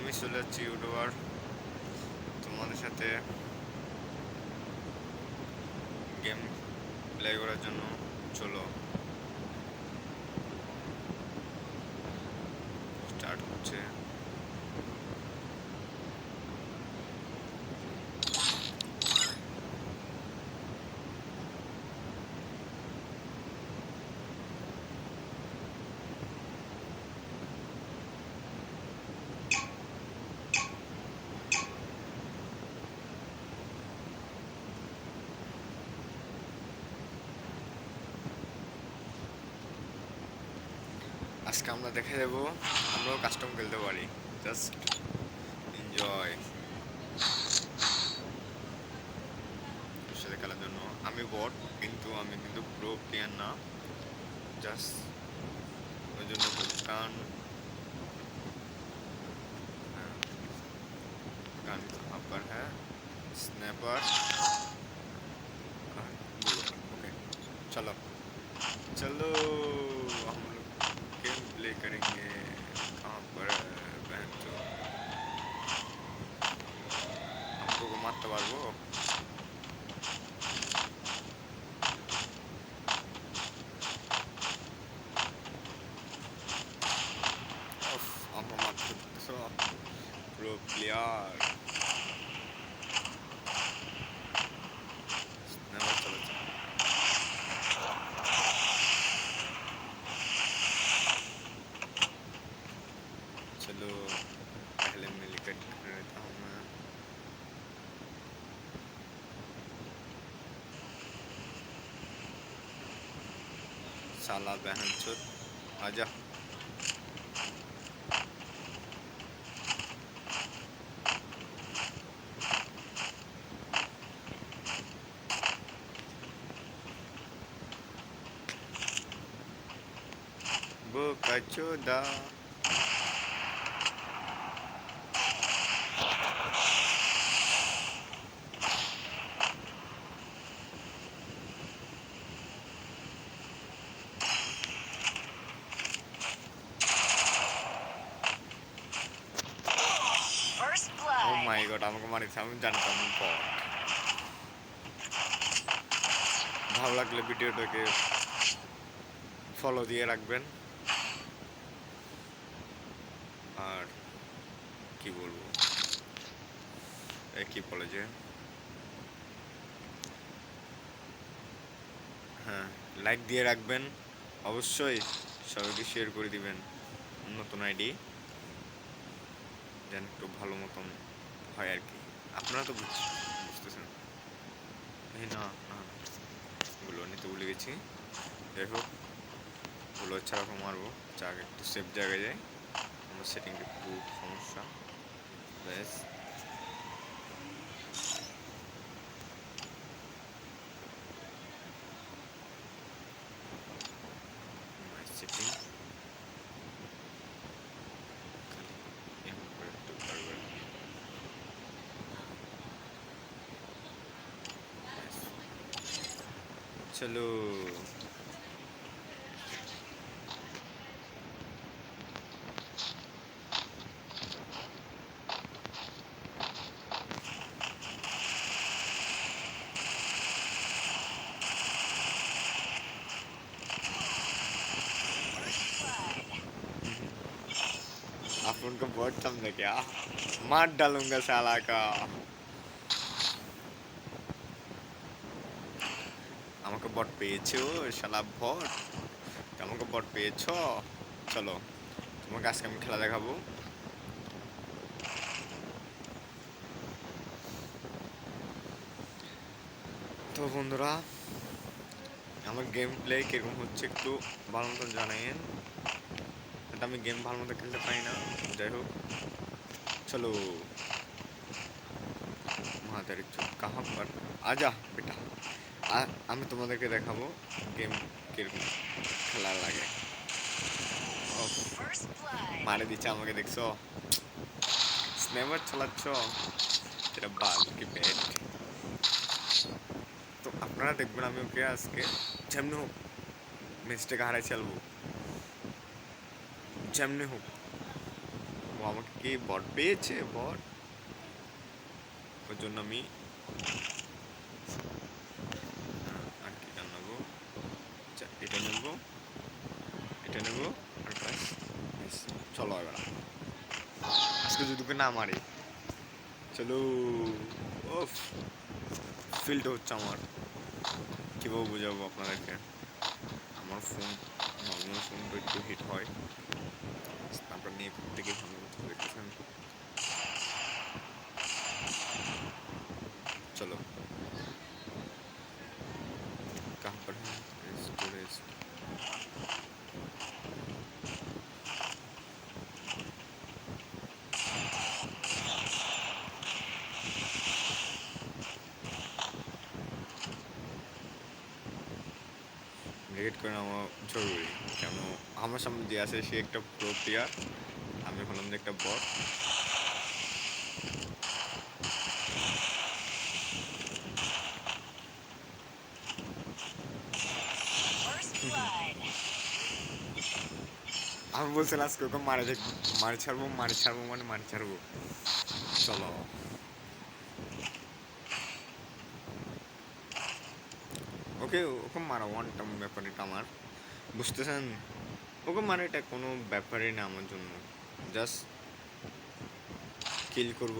আমি চলে যাচ্ছি ইউটিউবার তোমাদের সাথে গেম প্লে করার জন্য। চলো স্টার্ট হচ্ছে। আজকে আমরা দেখে দেবো আমরাও কাস্টম খেলতে পারি। জাস্ট এনজয় সাথে খেলার জন্য। আমি বট, কিন্তু আমি কিন্তু প্রো প্লেয়ার না। জাস্ট ওই জন্য গান গান अपर है स्नैपर। ओके चलो चलो हम लोग गेम प्ले करेंगे। कहाँ पर बहन तो हमको को मारते पारबो। আমরা মারতে পারতেছো প্রো প্লেয়ার। স্ন্যাপার চলেছে। चलो पहले मिलकर कर लेता हूँ मैं। साला बहन चोद आजा। वो कचोदा ও মাই গড, আমাকে মারিছে। আমি জানতাম বট। ভালো লাগলে ভিডিওটাকে ফলো দিয়ে রাখবেন। আর কি বলবো, কি বলে যে, হ্যাঁ লাইক দিয়ে রাখবেন অবশ্যই। সবাইকে শেয়ার করে দিবেন নতুন আইডি, যেন একটু ভালো মতন হয় আর কি। আপনারা তো বুঝতেছেন। এই না না এগুলো নিতে ভুলে গেছি। যাই হোক, ভুলো ছাড়া মারবো। আগে একটু সেফ জায়গায় যাই। আমার সেটিং একটু সমস্যা। ব্যাস সেটিং চলো। आप उनको बहुत समझे क्या? मार डालूंगा साला का। আমাকে বট পেয়েছো শালা বট, আমাকে বট পেয়েছো। চলো তোমাকে আজকে আমি খেলা দেখাবো। তো বন্ধুরা, আমার গেম প্লে কিরকম হচ্ছে একটু ভালো মতন জানাইন। এটা আমি গেম ভালো মতো খেলতে পারি না। যাই হোক চলো। মাদারি চোখ কাহা পর আজা বেটা। আমি তোমাদেরকে দেখাবো গেম কিরকম খেলা লাগে। মারে দিচ্ছে আমাকে, দেখছো? স্ন্যাপার চালাচ্ছ, এটা বাল কি ব্যাট। তো আপনারা দেখবেন আমি ওকে আজকে যেমনি হোক ম্যাচটাকে হারাই চালবো, যেমনি হোক। ও আমাকে কি বট পেয়েছে? বট ওর জন্য আমি আর কি গান নেবো? আচ্ছা এটা নেবো, এটা নেবো, আর ব্যাস। চলো এবার আজকে যদি তোকে না মারি, চলো। ওফ, ফিলটা হচ্ছে আমার, কীভাবে বোঝাবো আপনাদেরকে। আমার ফোন, নর্মাল ফোনটা একটু হিট হয়, আপনার নিয়ে প্রত্যেকেই ভালো দেখতেছেন। चलो कहाँ पर है स्टोरेज? ক্রিকেট করে আমার জরুরি, কেন আমার সামনে যে আছে সে একটা প্রো প্লেয়ার, আমি হলাম যে একটা বট। আমি বলছিলাম আজকে ওকে মারে দেখবো, মারি ছাড়বো, মারি ছাড়বো, মানে মারি ছাড়বো। চলো ওকে, ওকে মারা ওয়ান টাইম ব্যাপার, এটা আমার, বুঝতেছেন? ওকে মারা এটা কোনো ব্যাপারই না আমার জন্য, জাস্ট কিল করব,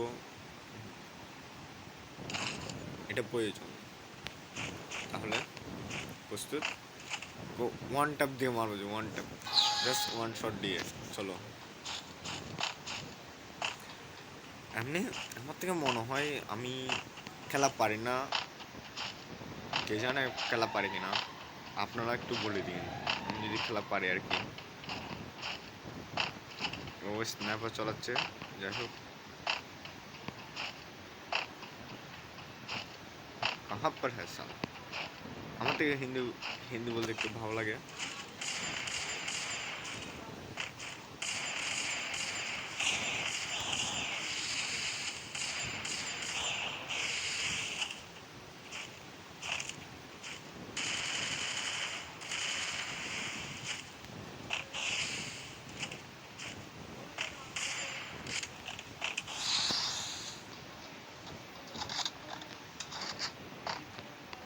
এটা প্রয়োজন। তাহলে প্রস্তুত? ওয়ান ট্যাপ দিয়ে মারবো, যে one tap, just one shot দিয়ে। চলো এমনি আমার থেকে মনে হয় আমি খেলা পারি না, কে জানে খেলা পারি কিনা, আপনারা একটু বলে দিন আমি যদি খেলা পারি আর কি। ও স্ন্যাপার চালাচ্ছে, যাই হোক। কাহা পর হ্যাঁ সালা, আমার থেকে হিন্দি, হিন্দি বলতে একটু ভালো লাগে।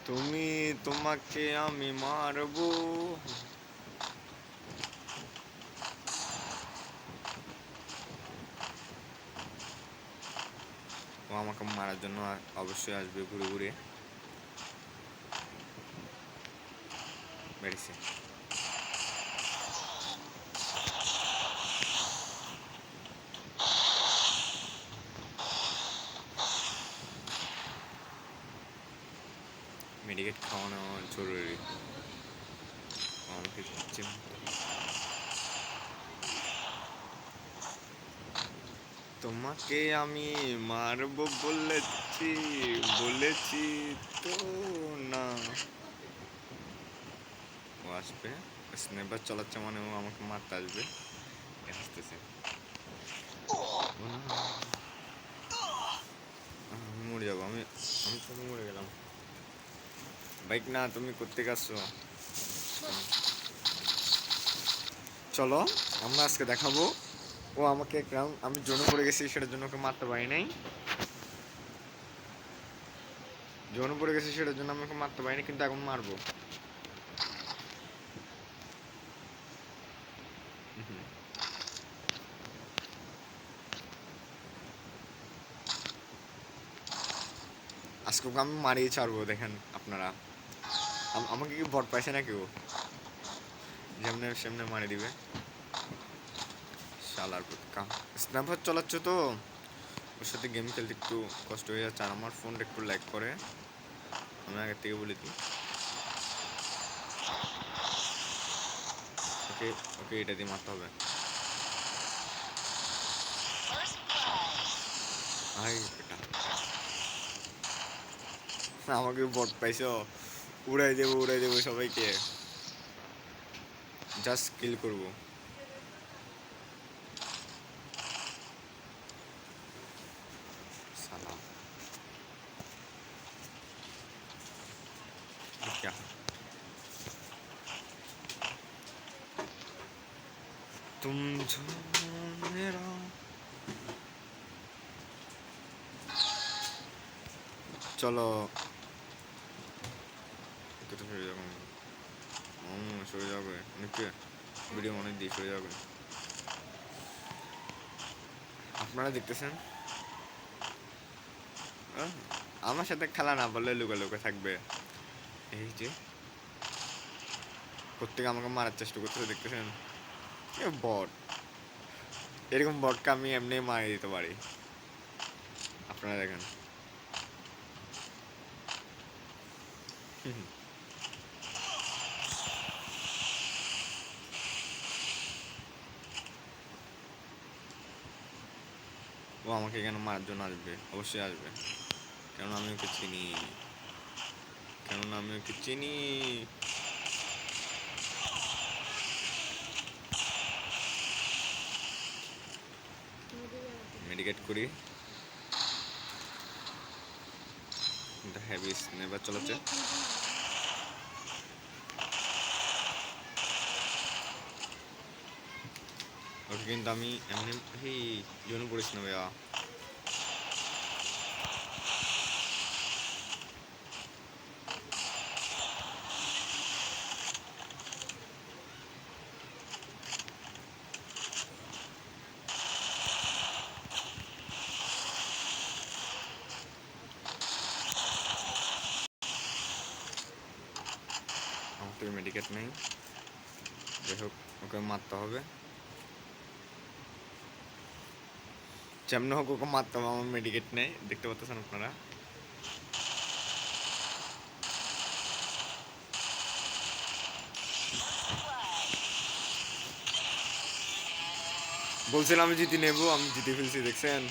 তুমি, তোমাকে আমি মারবো। ও আমাকে মারার জন্য অবশ্যই আসবে ঘুরে ঘুরে, মেরেছে। মেডিকেট খাওয়ানো জরুরি আমাকে। তোমাকে আমি মারবো বলেছি, বলেছি তো না। ও আসবে, স্নাইপার চালাচ্ছে মানে ও আমাকে মারতে আসবে, আসতেছে। আমি মরে যাবো, আমি আমি তো মরে গেলাম। বাইক না, তুমি করতে আসছো? চলো আমরা আজকে দেখাবো। ও আমাকে এক রাউন্ড, আমি জোনে পড়ে গেছি সেটার জন্য ওকে মারতে পারি নাই, জোনে পড়ে গেছি সেটার জন্য আমি ওকে মারতে পারিনি, কিন্তু এখন মারবো। আজকে ওকে আমি মারিয়ে ছাড়বো, দেখেন আপনারা। আমাকে কি বট পাইছে না কেউ, যেমনে সেমনে মারি দিবে শালার পুতকা। স্ন্যাপার চালাচ্ছ তো, ওর সাথে গেম খেলতে একটু কষ্ট হয়ে যাচ্ছে, আর আমার ফোনটা একটু ল্যাগ করে, আমি আগের থেকে বলে দিই। ওকে ওকে, এটা দিয়ে মারতে হবে। আই বেটা, আমাকে বট পাইছো, উড়াই দেবো সবাইকে, জাস্ট কিল করবো। সালা क्या तुम जो मेरा চলো একটু সরে যাবো, সরে যাবে অনেকে, ভিডিও অনেক দিয়ে সরে যাবে। আপনারা দেখতেছেন আমার সাথে খেলা না বললে লুকা লুকা থাকবে। এই যে প্রত্যেকে আমাকে মারার চেষ্টা করতেছে, দেখতেছেন বট, এরকম বটকে আমি এমনি মারিয়ে দিতে পারি। আপনারা দেখেন ও আমাকে কেন মারার জন্য আসবে, অবশ্যই আসবে, কেননা আমি ওকে চিনি, কেননা আমি ওকে চিনি। মেডিকেট করি, হেভি স্নেপার চলাচ্ছে। ওকে কিন্তু আমি এমনি এই জন্য পড়িস না ভাইয়া। আমার তো মেডিকেট নেই, যাই হোক ওকে মারতে হবে, যেমন হোক ওকে মারতে হবে, আমার মেডিকেট নেই, দেখতে পাচ্ছেন আপনারা। বলছিলাম আমি জিতে নেবো, আমি জিতে ফেলছি দেখছেন।